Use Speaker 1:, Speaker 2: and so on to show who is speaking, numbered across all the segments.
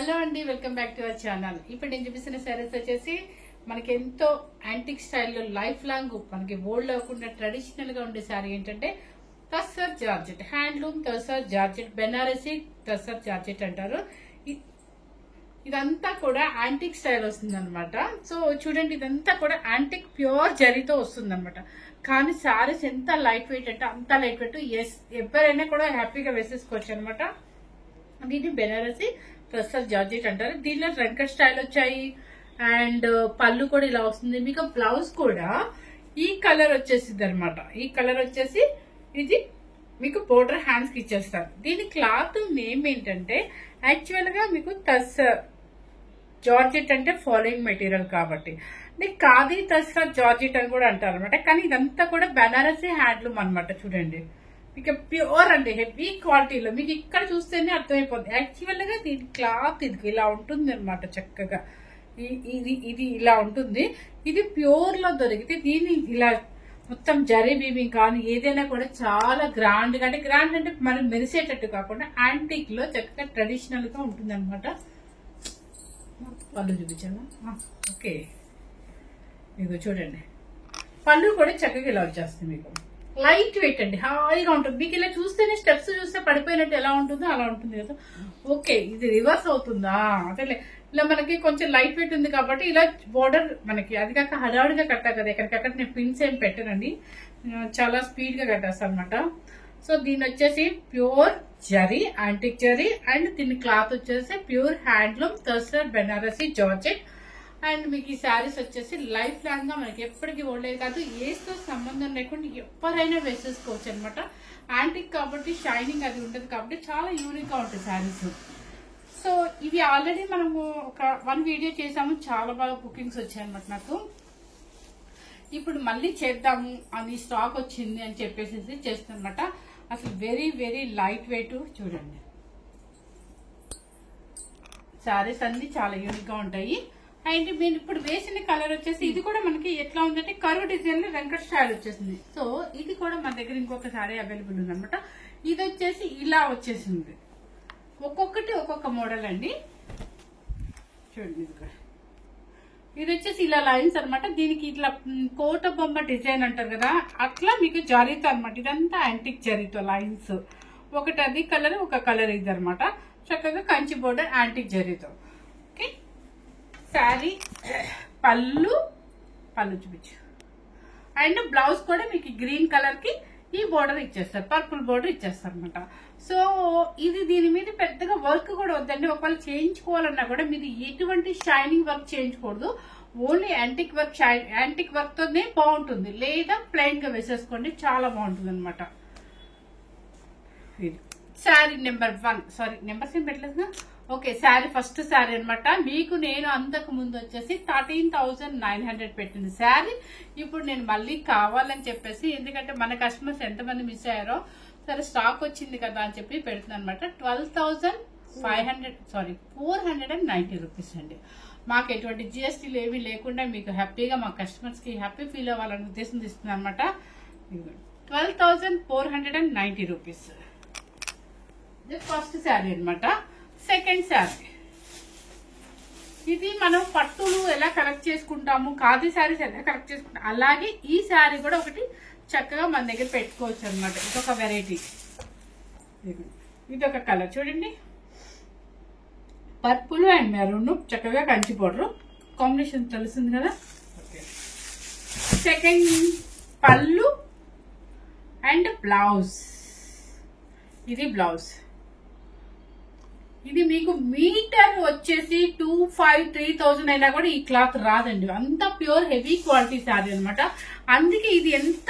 Speaker 1: Hello అండి, welcome back to our channel. ఇప్పుడు నేను చూపిస్తున్న సారీస్ వచ్చేసి మనకి ఎంతో యాంటిక్ స్టైల్లో లైఫ్ లాంగ్ మనకి ఓల్డ్ అవ్వకుండా ట్రెడిషనల్ గా ఉండే సారీ ఏంటంటే tussar georgette, handloom tussar georgette, Banarasi tussar georgette అంటారు. ఇదంతా కూడా యాంటిక్ స్టైల్ వస్తుంది అనమాట. సో చూడండి, ఇదంతా కూడా యాంటిక్ ప్యూర్ జరీతో వస్తుంది అనమాట. కానీ సారీస్ ఎంత లైట్ వెయిట్ అంటే అంత లైట్ వెయిట్, ఎవరైనా కూడా హ్యాపీగా వేసేసుకోవచ్చు అనమాట. దీన్ని బెనారసీ టస్సర్ జార్జెట్ అంటారు. దీనిలో రంకర్ స్టైల్ వచ్చాయి అండ్ పళ్ళు కూడా ఇలా వస్తుంది. మీకు బ్లౌజ్ కూడా ఈ కలర్ వచ్చేసింది అనమాట. ఈ కలర్ వచ్చేసి ఇది మీకు బోర్డర్ హ్యాండ్స్ కి ఇచ్చేస్తారు. దీని క్లాత్ నేమ్ ఏంటంటే యాక్చువల్ గా మీకు టస్సర్ జార్జెట్ అంటే ఫాలోయింగ్ మెటీరియల్ కాబట్టి ఖాదీ టస్సర్ జార్జెట్ అని కూడా అంటారు అనమాట. కానీ ఇదంతా కూడా బెనారసీ హ్యాండ్లూమ్ అనమాట. చూడండి, మీకు ప్యూర్ అంటే హెవీ క్వాలిటీలో మీకు ఇక్కడ చూస్తేనే అర్థమైపోతుంది. యాక్చువల్ గా దీని క్లాత్ ఇది ఇలా ఉంటుంది అనమాట. చక్కగా ఇది ఇలా ఉంటుంది. ఇది ప్యూర్ లో దొరికితే దీన్ని ఇలా మొత్తం జరీ వీవింగ్ కానీ ఏదైనా కూడా చాలా గ్రాండ్ గా, అంటే గ్రాండ్ అంటే మనం మెరిసేటట్టు కాకుండా యాంటిక్ లో చక్కగా ట్రెడిషనల్ గా ఉంటుంది అనమాట. పళ్ళు చూపించాను. ఓకే, మీకు చూడండి, పళ్ళు కూడా చక్కగా ఇలా వచ్చేస్తుంది. మీకు లైట్ వెయిట్ అండి, హాయిగా ఉంటుంది. మీకు ఇలా చూస్తేనే స్టెప్స్ చూస్తే పడిపోయినట్టు ఎలా ఉంటుందో అలా ఉంటుంది కదా. ఓకే, ఇది రివర్స్ అవుతుందా? అదే ఇలా మనకి కొంచెం లైట్ వెయిట్ ఉంది కాబట్టి ఇలా బోర్డర్ మనకి, అది కాక హడావుడిగా కట్టా కదా, ఎక్కడికక్కడ నేను పిన్స్ ఏం పెట్టానండి, చాలా స్పీడ్ గా కట్టేస్తాను అనమాట. సో దీని వచ్చేసి pure zari, antique zari, and దీని క్లాత్ వచ్చేసి pure handloom tussar Banarasi georgette. And మీకు ఈ శారీస్ వచ్చేసి లైఫ్ లాంగ్ గా మనకి ఎప్పటికీ ఓల్డేది కాదు, ఏజ్ తో సంబంధం లేకుండా ఎవరైనా వేసేసుకోవచ్చు అనమాట. యాంటిక్ కాబట్టి షైనింగ్ అది ఉంటుంది కాబట్టి చాలా యూనిక్ గా ఉంటుంది శారీస్. సో ఇవి ఆల్రెడీ మనము ఒక 1 వీడియో చేసాము, చాలా బాగా బుకింగ్స్ వచ్చాయి అనమాట నాకు. ఇప్పుడు మళ్ళీ చేద్దాము అని స్టాక్ వచ్చింది అని చెప్పేసి చేస్తానమాట. అసలు వెరీ వెరీ లైట్ వెయిట్. చూడండి, శారీస్ అన్ని చాలా యూనిక్ గా ఉంటాయి. అండ్ మీరు ఇప్పుడు వేసిన కలర్ వచ్చేసి ఇది కూడా మనకి ఎట్లా ఉందంటే కరువు డిజైన్ లో వెంకట్ స్టైల్ వచ్చేసింది. సో ఇది కూడా మన దగ్గర ఇంకొక సారీ అవైలబుల్ ఉందన్నమాట. ఇది వచ్చేసి ఇలా వచ్చేసింది. ఒక్కొక్కటి ఒక్కొక్క మోడల్ అండి. చూడండి, ఇది వచ్చేసి ఇలా లైన్స్ అనమాట. దీనికి ఇట్లా కోట బొమ్మ డిజైన్ అంటారు కదా, అట్లా మీకు జరీతో అనమాట. ఇదంతా యాంటిక్ జరీతో లైన్స్. ఒకటి అది కలర్, ఒక కలర్ ఇది అనమాట. చక్కగా కంచి బోర్డర్ యాంటిక్ జరీతో. ఓకే, శారీ పళ్ళు చూపించు. అండ్ బ్లౌజ్ కూడా మీకు గ్రీన్ కలర్ కి ఈ బోర్డర్ ఇచ్చేస్తారు, పర్పుల్ బోర్డర్ ఇచ్చేస్తారు అనమాట. సో ఇది దీని మీద పెద్దగా వర్క్ కూడా వద్దండి. ఒకవేళ చేయించుకోవాలన్నా కూడా మీరు ఎటువంటి షైనింగ్ వర్క్ చేయించకూడదు. ఓన్లీ యాంటిక్ వర్క్ తోనే బాగుంటుంది, లేదా ప్లెయిన్ గా వేసేసుకోండి, చాలా బాగుంటుంది అనమాట. శారీ నెంబర్ 1, సారీ నెంబర్స్ ఏం పెట్టలేదు. ఓకే, శారీ ఫస్ట్ శారీ అనమాట. మీకు నేను అంతకు ముందు వచ్చేసి 13,900 పెట్టింది శారీ. ఇప్పుడు నేను మళ్ళీ కావాలని చెప్పేసి, ఎందుకంటే మన కస్టమర్స్ ఎంతమంది మిస్ అయ్యారో, సరే స్టాక్ వచ్చింది కదా అని చెప్పి పెడుతున్నాను అనమాట. 490 రూపీస్ అండి. మాకు ఎటువంటి జిఎస్టీలు ఏమీ లేకుండా మీకు హ్యాపీగా మా కస్టమర్స్ కి హ్యాపీ ఫీల్ అవ్వాలనే ఉద్దేశం ఇస్తున్నాను అనమాట. 12,490 రూపీస్ ఫస్ట్ శారీ అనమాట. సెకండ్ శారీ, ఇది మనం పట్టులు ఎలా కలెక్ట్ చేసుకుంటాము, ఖాదీ శారీస్ ఎలా కలెక్ట్ చేసుకుంటాం, అలాగే ఈ శారీ కూడా ఒకటి చక్కగా మన దగ్గర పెట్టుకోవచ్చు అనమాట. ఇదొక వెరైటీ, ఇదొక కలర్ చూడండి, పర్పుల్ అండ్ మెరూన్, చక్కగా కంచి బోర్డర్ కాంబినేషన్ తెలుస్తుంది కదా. సెకండ్ పళ్ళు అండ్ బ్లౌజ్, ఇది బ్లౌజ్. ఇది మీకు మీటర్ వచ్చేసి 2,500-3,000 అయినా కూడా ఈ క్లాత్ రాదండి. అంత ప్యూర్ హెవీ క్వాలిటీ శారీ అనమాట. అందుకే ఇది ఎంత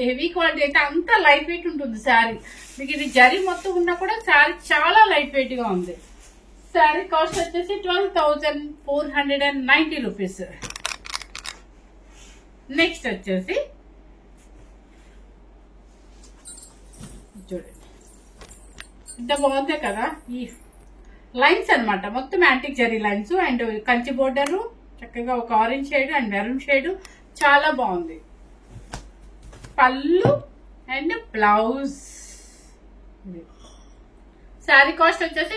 Speaker 1: హెవీ క్వాలిటీ అయితే అంత లైట్ వెయిట్ ఉంటుంది శారీ. మీకు ఇది జరీ మొత్తం ఉన్నా కూడా శారీ చాలా లైట్ వెయిట్ గా ఉంది. శారీ కాస్ట్ వచ్చేసి 12,490 రూపీస్. నెక్స్ట్ వచ్చేసి చూడండి, ఇంత బాగుంది కదా. ఈ లైన్స్ అనమాట, మొత్తం antique zari lines and Kanchi border, చక్కగా ఒక orange shade and maroon shade, చాలా బాగుంది. పళ్ళు అండ్ బ్లౌజ్. శారీ కాస్ట్ వచ్చేసి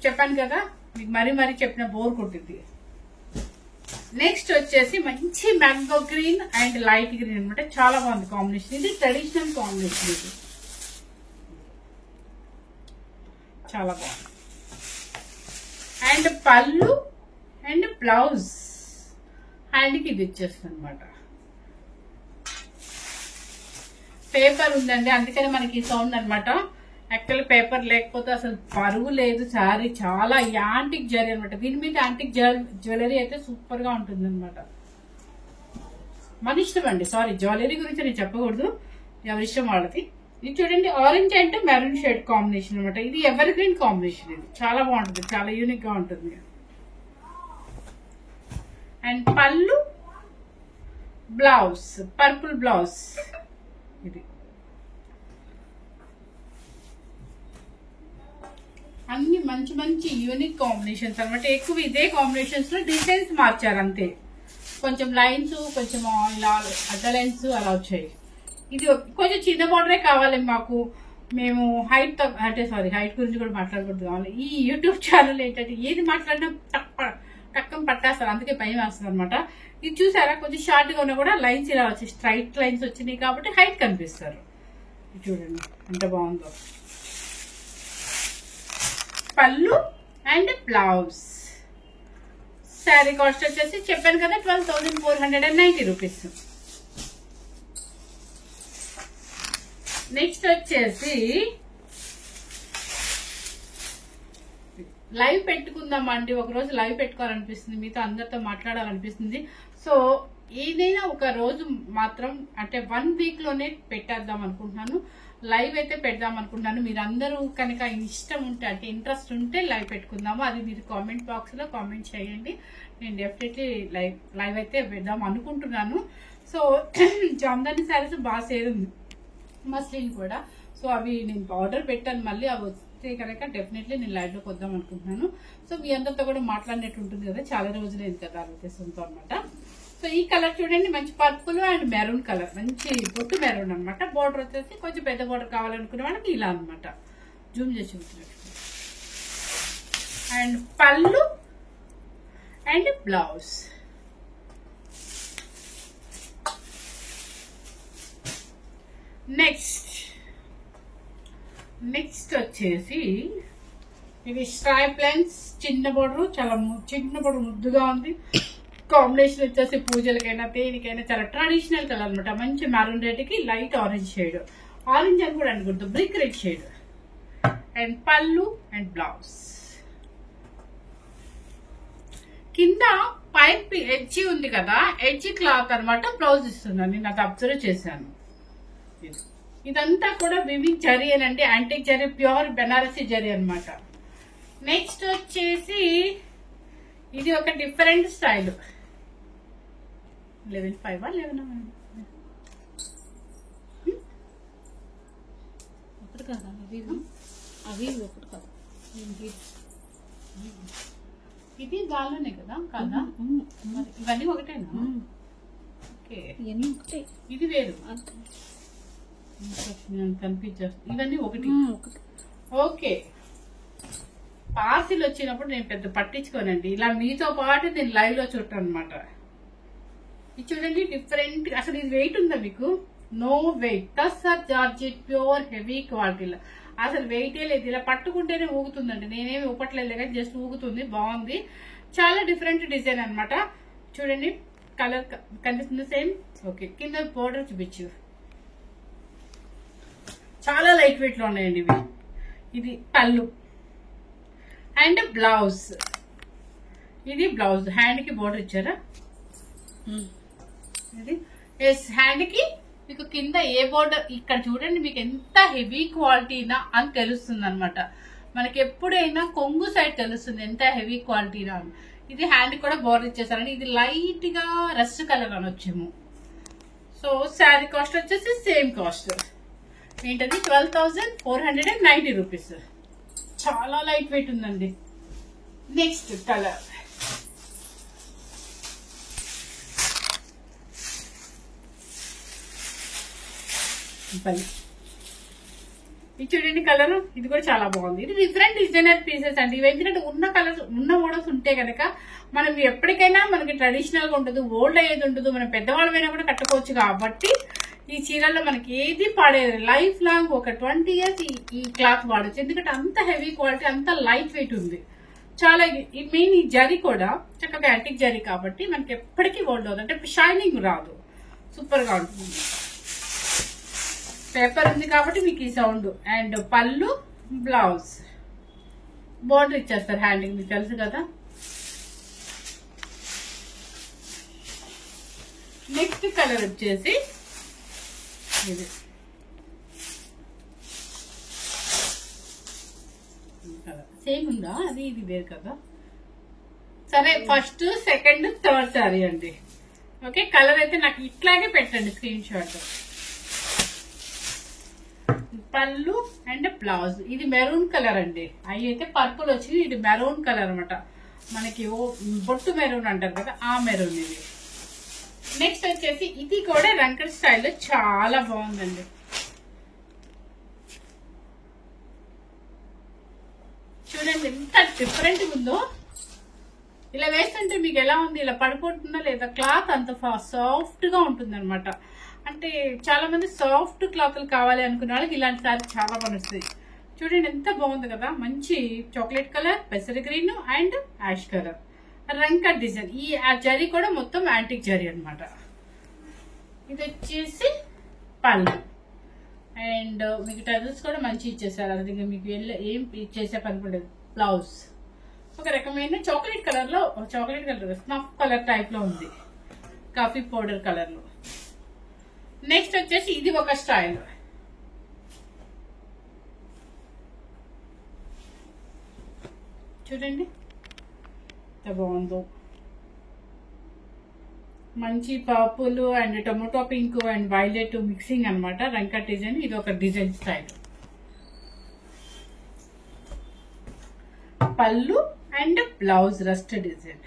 Speaker 1: చెప్పాను కదా మీకు మరీ మరీ చెప్పిన బోర్ కొట్టింది. నెక్స్ట్ వచ్చేసి మంచి mango green and light green అనమాట. చాలా బాగుంది కాంబినేషన్. ఇది ట్రెడిషనల్ కాంబినేషన్. ఇది చాలా బాగుంది. అండ్ పళ్ళు అండ్ బ్లౌజ్ హ్యాండ్కి ఇది ఇచ్చేస్తుంది అనమాట. పేపర్ ఉందండి, అందుకని మనకి ఈ సౌండ్ అనమాట. యాక్చువల్ పేపర్ లేకపోతే అసలు పరువు లేదు. సారీ చాలా యాంటిక్ జ్యువెలరీ అనమాట. దీని మీద యాంటిక్ జ్యువెలరీ అయితే సూపర్ గా ఉంటుంది అనమాట. మన ఇష్టం అండి. సారీ, జ్యువెలరీ గురించి నేను చెప్పకూడదు, ఎవరిష్టం వాళ్ళది. ఇది చూడండి, ఆరెంజ్ అంటే మెరూన్ షేడ్ కాంబినేషన్ అనమాట. ఇది ఎవర్ గ్రీన్ కాంబినేషన్. ఇది చాలా బాగుంటుంది, చాలా యూనిక్ గా ఉంటుంది. అండ్ పళ్ళు బ్లౌజ్ పర్పుల్ బ్లౌజ్. ఇది అన్ని మంచి మంచి యూనిక్ కాంబినేషన్స్ అనమాట. ఎక్కువ ఇదే కాంబినేషన్స్ లో డిజైన్స్ మార్చారు అంతే. కొంచెం లైన్స్, కొంచెం ఇలా అడ్డ లైన్స్ అలా వచ్చాయి. ఇది కొంచెం చిన్న బార్డరే కావాలి మాకు. మేము హైట్ అంటే సారీ, హైట్ గురించి కూడా మాట్లాడకూడదు కావాలి. ఈ యూట్యూబ్ ఛానల్ ఏంటంటే ఏది మాట్లాడినా టక్కం పట్టేస్తారు, అందుకే భయం వేస్తుంది అనమాట. ఇది చూసారా, కొంచెం షార్ట్ గా ఉన్నా కూడా లైన్స్ ఇలా వచ్చాయి, స్ట్రైట్ లైన్స్ వచ్చినాయి కాబట్టి హైట్ కనిపిస్తారు. చూడండి ఎంత బాగుందో. పళ్ళు అండ్ బ్లౌజ్. శారీ కాస్ట్ వచ్చేసి చెప్పాను కదా 12,490 రూపీస్. నెక్స్ట్ వచ్చేసి లైవ్ పెట్టుకుందామండి. ఒకరోజు లైవ్ పెట్టుకోవాలనిపిస్తుంది, మీతో అందరితో మాట్లాడాలనిపిస్తుంది. సో ఏదైనా ఒక రోజు మాత్రం అంటే 1 వీక్ లోనే పెట్టేద్దాం అనుకుంటున్నాను. లైవ్ అయితే పెడదాం అనుకుంటున్నాను. మీరందరూ కనుక ఇష్టం ఉంటే అంటే ఇంట్రెస్ట్ ఉంటే లైవ్ పెట్టుకుందాము. అది మీరు కామెంట్ బాక్స్ లో కామెంట్ చేయండి. నేను డెఫినెట్లీ లైవ్ అయితే పెడదాం అనుకుంటున్నాను. సో జామ్దాని శారీస్ బాగా సేల్ ఉంది, మస్లిన్ కూడా. సో అవి నేను ఆర్డర్ పెట్టాను, మళ్ళీ అవి వస్తే కనుక డెఫినెట్లీ నేను లైవ్ లోకి వద్దాం అనుకుంటున్నాను. సో మీ అందరితో కూడా మాట్లాడినట్టు ఉంటుంది కదా, చాలా రోజులైంది కదా ఆ ఉద్దేశంతో అనమాట. సో ఈ కలర్ చూడండి, మంచి పర్పుల్ అండ్ మెరూన్ కలర్, మంచి బొట్టు మెరూన్ అనమాట. బోర్డర్ వచ్చేసి కొంచెం పెద్ద బోర్డర్ కావాలనుకునే వాళ్ళకి ఇలా అనమాట, జూమ్ చేసి చూపినట్టు. And pallu and blouse. Next వచ్చేసి ఇది స్ట్రైప్ లైన్స్, చిన్న బోర్డర్, చాలా చిన్న బోర్డర్ ముద్దుగా ఉంది. కాంబినేషన్ వచ్చేసి పూజలకైనా దేనికైనా చాలా ట్రెడిషనల్ కలర్ అనమాట. మంచి మెరూన్ రెడ్ కి లైట్ ఆరెంజ్ షేడ్, ఆరెంజ్ అని కూడా అనుకుంటా, brick red shade. And pallu and blouse. కింద పైప్ ఎడ్జి ఉంది కదా, ఎడ్జి క్లాత్ అనమాట బ్లౌజ్ ఇస్తున్నాను. నేను అది అబ్జర్వ్ చేశాను. ఇదంతా కూడా వివింగ్ జరీ అనండి, యాంటిక్ జరీ, ప్యూర్ బెనారసీ జరీ అనమాట. నెక్స్ట్ వచ్చేసి ఇది ఒక డిఫరెంట్ స్టైల్. 11.5 ఒకటి కదా, అవి ఒకటి కదా. ఇది దానిలోనే కదా కాదా, ఇవన్నీ ఒకటేనా? ఓకే, ఇవన్నీ ఒకటే. ఇది వేరు కనిపించేస్తుంది. ఇవన్నీ ఒకటి. ఓకే, పార్సిల్ వచ్చినప్పుడు నేను పెద్ద పట్టించుకోనండి, ఇలా మీతో పాటు నేను లైవ్ లో చూడటం అనమాట. ఇది చూడండి డిఫరెంట్. అసలు ఇది వెయిట్ ఉందా మీకు? No weight. Tussar georgette pure heavy క్వాలిటీలో అసలు వెయిటే లేదు. ఇలా పట్టుకుంటేనే ఊగుతుందండి, నేనేమి ఊపట్లేదు కానీ జస్ట్ ఊగుతుంది. బాగుంది, చాలా డిఫరెంట్ డిజైన్ అనమాట. చూడండి కలర్ కనిపిస్తుంది సేమ్. ఓకే, కింద బోర్డర్ చూపించు. చాలా లైట్ వెయిట్ లో ఉన్నాయండి ఇవి. ఇది పళ్ళు అండ్ బ్లౌజ్. ఇది బ్లౌజ్, హ్యాండ్ కి బోర్డర్ ఇచ్చారా? ఇది ఎస్, హ్యాండ్ కి మీకు కింద ఏ బోర్డర్. ఇక్కడ చూడండి, మీకు ఎంత హెవీ క్వాలిటీనా అని తెలుస్తుంది అనమాట. మనకి ఎప్పుడైనా కొంగు సైడ్ తెలుస్తుంది ఎంత హెవీ క్వాలిటీనా అని. ఇది హ్యాండ్ కూడా బోర్డర్ ఇచ్చేసారండి. ఇది లైట్ గా రస్ట్ కలర్ అని వచ్చేమో. సో శారీ కాస్ట్ వచ్చేసి సేమ్ కాస్ట్ ఏంటది, 12,490 రూపీస్. చాలా లైట్ వెయిట్ ఉందండి. నెక్స్ట్ కలర్ ఇది చూడండి కలర్, ఇది కూడా చాలా బాగుంది. ఇది డిఫరెంట్ డిజైనర్ పీసెస్ అండి. ఇవి ఎందుకంటే ఉన్న కలర్స్ ఉన్న మోడల్స్ ఉంటే కనుక మనం ఎప్పటికైనా మనకి ట్రెడిషనల్ గా ఉంటుంది, ఓల్డ్ అయ్యేది ఉంటుంది, మనం పెద్దవాళ్ళమైనా కూడా కట్టుకోవచ్చు. కాబట్టి ఈ చీరల్లో మనకి ఏది పాడేది, లైఫ్ లాంగ్ ఒక 20 years ఈ క్లాత్ వాడచ్చు. ఎందుకంటే అంత హెవీ క్వాలిటీ, అంత లైట్ వెయిట్ ఉంది. చాలా మెయిన్ ఈ జరీ కూడా చక్కగా యాంటిక్ జరీ కాబట్టి మనకి ఎప్పటికీ ఓల్డ్ అవుతుంది, అంటే షైనింగ్ రాదు, సూపర్ గా ఉంటుంది. పేపర్ ఉంది కాబట్టి మీకు ఈ సౌండ్. అండ్ పళ్ళు, బ్లౌజ్, బోర్డర్ ఇచ్చేస్తారు హ్యాండింగ్, మీకు తెలుసు కదా. నెక్స్ట్ కలర్ వచ్చేసి ఇది సేమ్ ఉందా, అది ఇది వేరు కదా. సరే, ఫస్ట్ సెకండ్ థర్డ్ సారీ అండి. ఓకే, కలర్ అయితే నాకు ఇట్లాగే పెట్టండి స్క్రీన్ షాట్. పళ్ళు అండ్ బ్లౌజ్, ఇది మెరూన్ కలర్ అండి. అవి అయితే పర్పుల్ వచ్చింది, ఇది మెరూన్ కలర్ అనమాట. మనకి బొట్టు మెరూన్ అంటారు కదా, ఆ మెరూన్ ఇది. నెక్స్ట్ వచ్చేసి ఇది కూడా రంకర్ స్టైల్లో చాలా బాగుందండి. చూడండి ఎంత డిఫరెంట్ ఉందో. ఇలా వేస్తుంటే మీకు ఎలా ఉంది, ఇలా పడిపోతుందా లేదా, క్లాత్ అంత సాఫ్ట్ గా ఉంటుంది అనమాట. అంటే చాలా మంది సాఫ్ట్ క్లాత్లు కావాలి అనుకునే వాళ్ళకి ఇలాంటి సారీ చాలా పనిస్తుంది. చూడండి ఎంత బాగుంది కదా, మంచి చాక్లెట్ కలర్, పెసర గ్రీన్ అండ్ యాష్ కలర్, రంకర్ డిజైన్. ఈ జరీ కూడా మొత్తం యాంటిక్ జరీ అనమాట. ఇది వచ్చేసి పళ్ళు అండ్ మీకు టజల్స్ కూడా మంచి ఇచ్చేసారు. అది మీకు ఏం చేసే పని కూడా లేదు. బ్లౌజ్ ఒక రకమైన చాక్లెట్ కలర్ లో, chocolate colour snuff colour type లో ఉంది, కాఫీ పౌడర్ కలర్ లో. నెక్స్ట్ వచ్చేసి ఇది ఒక స్టైల్. చూడండి ఎంత బాగుందో, మంచి purple and tomato pink and violet mixing అనమాట. రంకర్ డిజైన్, ఇది ఒక డిజైన్ స్టైల్. పళ్ళు and blouse rust design.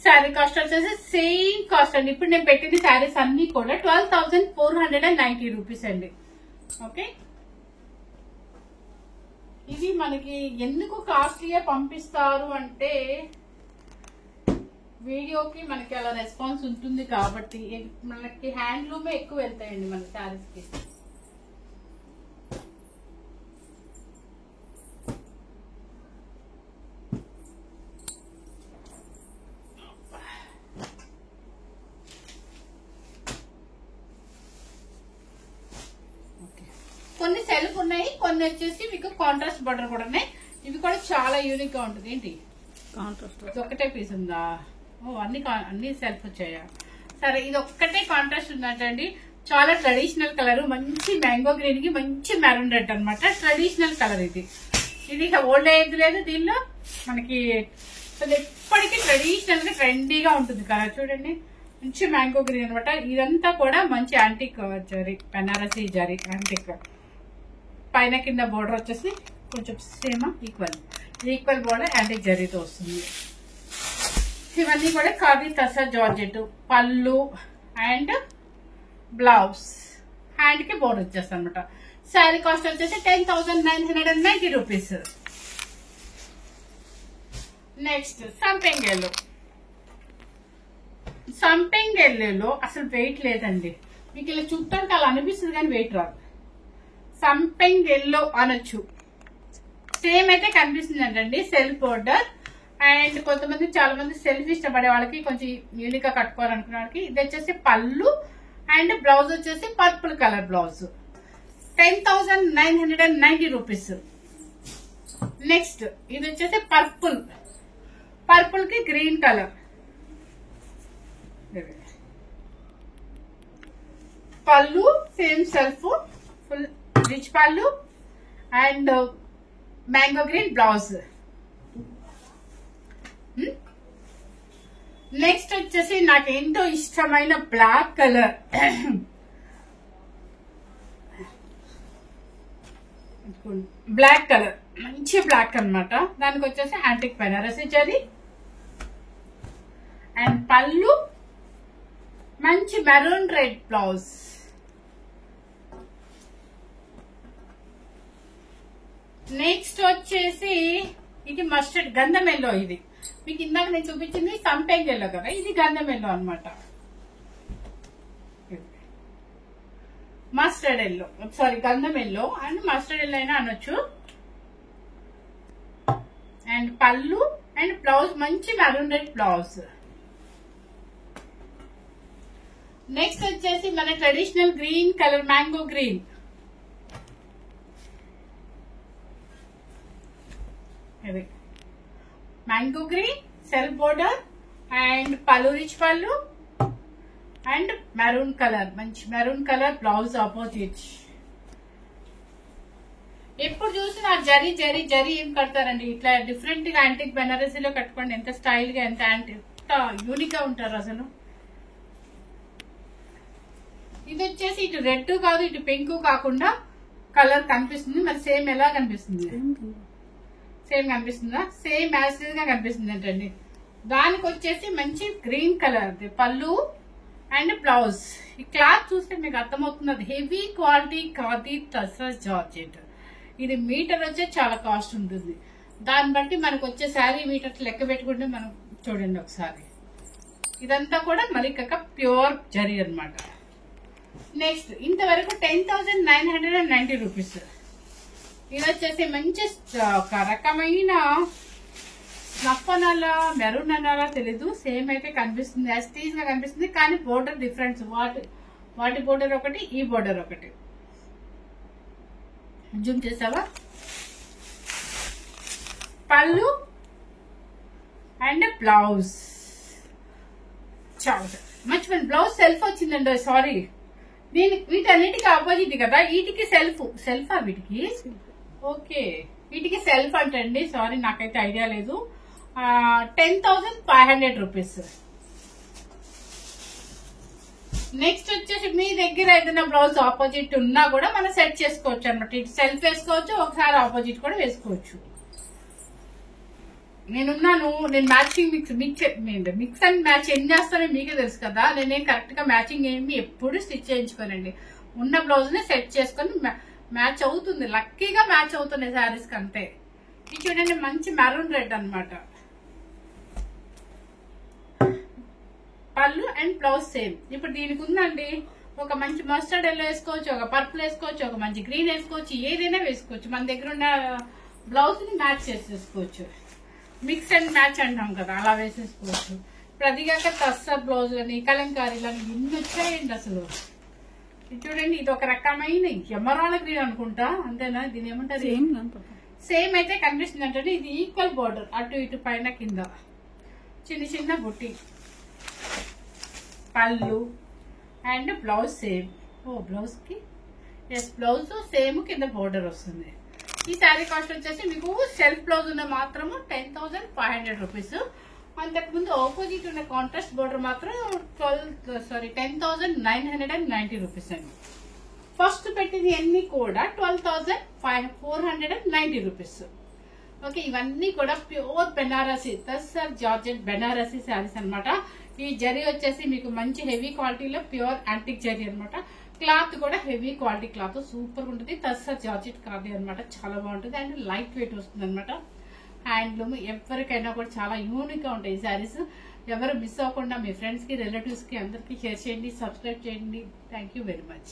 Speaker 1: Sari cost వచ్చేసి సేమ్ కాస్ట్ అండి. ఇప్పుడు నేను పెట్టిన శారీస్ అన్ని కూడా 12,490 రూపీస్ అండి. ఓకే, ఇవి మనకి ఎందుకు కాస్ట్లీగా పంపిస్తారు అంటే వీడియోకి మనకి అలా రెస్పాన్స్ ఉంటుంది కాబట్టి. మనకి హ్యాండ్లూమే ఎక్కువ వెళ్తాయండి మన శారీస్ కి. కొన్ని సెల్ఫ్ ఉన్నాయి, కొన్ని వచ్చేసి మీకు కాంట్రాస్ట్ బోర్డర్ కూడా ఉన్నాయి. ఇవి కూడా చాలా యూనిక్ గా ఉంటుంది. ఏంటి కాంట్రాస్ట్ ఒకటే పీస్ ఉందా? ఓ అన్ని సెల్ఫ్ వచ్చాయా? సరే, ఇది ఒక్కటే కాంట్రాస్ట్ ఉందంటండి. చాలా ట్రెడిషనల్ కలర్, మంచి మ్యాంగో గ్రీన్ కి మంచి మెరూన్ రెడ్ అనమాట. ట్రెడిషనల్ కలర్ ఇది. ఇది ఓల్డ్ ఏజ్ లేదు దీనిలో మనకి. ఎప్పటికీ ట్రెడిషనల్ గా ట్రెండీగా ఉంటుంది కలర్. చూడండి మంచి మ్యాంగో గ్రీన్ అనమాట. ఇదంతా కూడా మంచి యాంటిక్ జరీ, బనారసి జరీ యాంటిక్. పైన కింద బోర్డర్ వచ్చేసి కొంచెం సేమ్ ఈక్వల్ బోర్డర్ యాంటిక్ జరీతో వస్తుంది. ఇవన్నీ కూడా ఖాదీ తసా georgette. Pallu and blouse, hand కి బోర్డర్ వచ్చేస్తుంది అనమాట. శారీ కాస్ట్ వచ్చేసి 10,990 రూపీస్. నెక్స్ట్ సంపెంగ్ ఎల్లో. సంపెంగ్ ఎల్లోలో అసలు వెయిట్ లేదండి. మీకు ఇలా చుట్టంటే అలా అనిపిస్తుంది కానీ వెయిట్ రాదు. సంపెంగ్ ఎల్లో అనొచ్చు. సేమ్ అయితే కనిపిస్తుంది అంటండి, సెల్ఫ్ బోర్డర్. అండ్ కొంతమంది చాలా మంది సెల్ఫ్ ఇష్టపడే వాళ్ళకి, కొంచెం యూనిక్ గా కట్టుకోవాలనుకునే వాళ్ళకి ఇది వచ్చేసి పళ్ళు అండ్ బ్లౌజ్ వచ్చేసి purple colour blouse. 10,990 rupees. Next ఇది వచ్చేసి పర్పుల్ కి గ్రీన్ కలర్. పళ్ళు same self, full rich pallu and mango green blouse. Next వచ్చేసి నాకు ఎంతో ఇష్టమైన బ్లాక్ కలర్. బ్లాక్ కలర్ మంచి బ్లాక్ అన్నమాట. దానికి వచ్చేసి యాంటిక్ బనారసి జరీ అండ్ పళ్ళు మంచి మెరూన్ రెడ్ బ్లౌజ్. నెక్స్ట్ వచ్చేసి ఇది మస్టర్డ్ గంధం ఎల్లో. ఇది మీకు ఇందాక నేను చూపించింది సంపెంగ్ ఎల్లో కదా, ఇది గంధం ఎల్లో అనమాట. మస్టర్డ్ ఎల్లో, సారీ గంధం ఎల్లో అండ్ మస్టర్డ్ ఎల్లో అయినా అనొచ్చు. అండ్ పళ్ళు అండ్ బ్లౌజ్ మంచి మెరూన్ రెడ్ బ్లౌజ్. నెక్స్ట్ వచ్చేసి మన traditional green colour, mango green. ఇది mango green self border and pallu rich pallu and maroon colour, మంచి మెరూన్ కలర్ బ్లౌజ్ ఆపోజిట్. ఎప్పుడు చూసినా జరీ జరీ జరీ ఏం కడతారండి, ఇట్లా డిఫరెంట్ గా యాంటిక్ బెనారసీలో కట్టుకోండి. ఎంత స్టైల్ గా, ఎంత యూనిక్ గా ఉంటారు అసలు. ఇది వచ్చేసి ఇటు రెడ్ కాదు, ఇటు పింక్ కాకుండా కలర్ కనిపిస్తుంది. మరి సేమ్ ఎలా కనిపిస్తుంది? సేమ్ కనిపిస్తుందా? సేమ్ యాజ్ గా కనిపిస్తుంది ఏంటండి. దానికి వచ్చేసి మంచి గ్రీన్ కలర్ పళ్ళు అండ్ బ్లౌజ్. ఈ క్లాత్ చూస్తే మీకు అర్థమవుతుంది, heavy quality khadi tussar georgette. ఇది మీటర్ వచ్చే చాలా కాస్ట్ ఉంటుంది. దాన్ని బట్టి మనకు వచ్చే శారీ మీటర్ లెక్క పెట్టుకుంటే మనం చూడండి ఒకసారి. ఇదంతా కూడా మరి ప్యూర్ జరీ అనమాట. నెక్స్ట్ ఇంతవరకు 10,990 రూపీస్. ఇది వచ్చేసి మంచి ఒక రకమైన స్నఫ్ అనాలా మెరూన్ అనాలా తెలీదు, సేమ్ అయితే కనిపిస్తుంది, యాస్టీజ్ గా కనిపిస్తుంది. కానీ బోర్డర్ డిఫరెన్స్, వాటి బోర్డర్ ఒకటి, ఈ బోర్డర్ ఒకటి. జూమ్ చేసావా? పళ్ళు అండ్ బ్లౌజ్. చాలా మంచి బ్లౌజ్ సెల్ఫ్ వచ్చిందండి. సారీ, వీటన్నిటికి ఆపోజిట్ కదా. వీటికి సెల్ఫా వీటికి? ఓకే, వీటికి సెల్ఫ్ అంటండి. సారీ, నాకైతే ఐడియా లేదు. 10,500 రూపీస్. నెక్స్ట్ వచ్చేసి మీ దగ్గర ఏదైనా బ్లౌజ్ ఆపోజిట్ ఉన్నా కూడా మనం సెట్ చేసుకోవచ్చు అనమాట. ఇటు సెల్ఫ్ వేసుకోవచ్చు, ఒకసారి ఆపోజిట్ కూడా వేసుకోవచ్చు. నేను మ్యాచింగ్ మిక్స్ అండ్ మ్యాచ్ ఏం చేస్తానో మీకే తెలుసు కదా. నేనేం కరెక్ట్ గా మ్యాచింగ్ ఏమి ఎప్పుడు స్టిచ్ చేయించుకోనండి. ఉన్న బ్లౌజ్ ని సెట్ చేసుకొని మ్యాచ్ అవుతుంది, లక్కీగా మ్యాచ్ అవుతున్నాయి శారీస్ కి అంతే. ఇది చూడండి, మంచి మెరూన్ రెడ్ అనమాట. పళ్ళు అండ్ బ్లౌజ్ సేమ్. ఇప్పుడు దీనికి ఉందండి, ఒక మంచి మస్టర్డ్ ఎల్లో వేసుకోవచ్చు, ఒక పర్పుల్ వేసుకోవచ్చు, ఒక మంచి గ్రీన్ వేసుకోవచ్చు, ఏదైనా వేసుకోవచ్చు. మన దగ్గర ఉన్న బ్లౌజ్ ని మ్యాచ్ చేసేసుకోవచ్చు. మిక్స్ అండ్ మ్యాచ్ అంటాం కదా, అలా వేసేసుకోవచ్చు. ఇప్పుడు అదిగాక టస్సర్ బ్లౌజులని, కలంకారీలని ఇన్ని వచ్చాయండి అసలు. ఇది చూడండి, ఇది ఒక రకమైన ఎమరాల గ్రీన్ అనుకుంటా, అంతేనా? దీని ఏమంటారు? సేమ్ అయితే కనిపిస్తుంది అంటే ఇది ఈక్వల్ బోర్డర్, అటు ఇటు పైన కింద చిన్న చిన్న బుట్టి. పళ్ళు అండ్ బ్లౌజ్ సేమ్. బ్లౌజ్ కి బ్లౌజ్ సేమ్, కింద బోర్డర్ వస్తుంది. ఈ శారీ కాస్ట్ వచ్చేసి మీకు సెల్ఫ్ బ్లౌజ్ ఉన్న మాత్రము 10,500 రూపీస్. అంతకుముందు ఆపోజిట్ ఉన్న కాంట్రాస్ట్ బోర్డర్ మాత్రం 10,990 రూపీస్ అండి. ఫస్ట్ పెట్టింది అన్ని కూడా 12,490 రూపీస్. ఓకే, ఇవన్నీ కూడా ప్యూర్ బెనారసీ టస్సర్ జార్జెట్ బెనారసీ శారీస్ అనమాట. ఈ జరీ వచ్చేసి మీకు మంచి హెవీ క్వాలిటీలో ప్యూర్ యాంటిక్ జరీ అనమాట. క్లాత్ కూడా హెవీ క్వాలిటీ క్లాత్, సూపర్ ఉంటుంది. టస్సర్ జార్జెట్ కాదు అనమాట, చాలా బాగుంటుంది అండ్ లైట్ వెయిట్ వస్తుంది అనమాట. హ్యాండ్లూమ్ ఎవరికైనా కూడా చాలా యూనిక్ గా ఉంటాయి ఈ శారీస్. ఎవరు మిస్ అవ్వకుండా మీ ఫ్రెండ్స్ కి, రిలేటివ్స్ కి అందరికి షేర్ చేయండి, సబ్స్క్రైబ్ చేయండి. Thank you very much.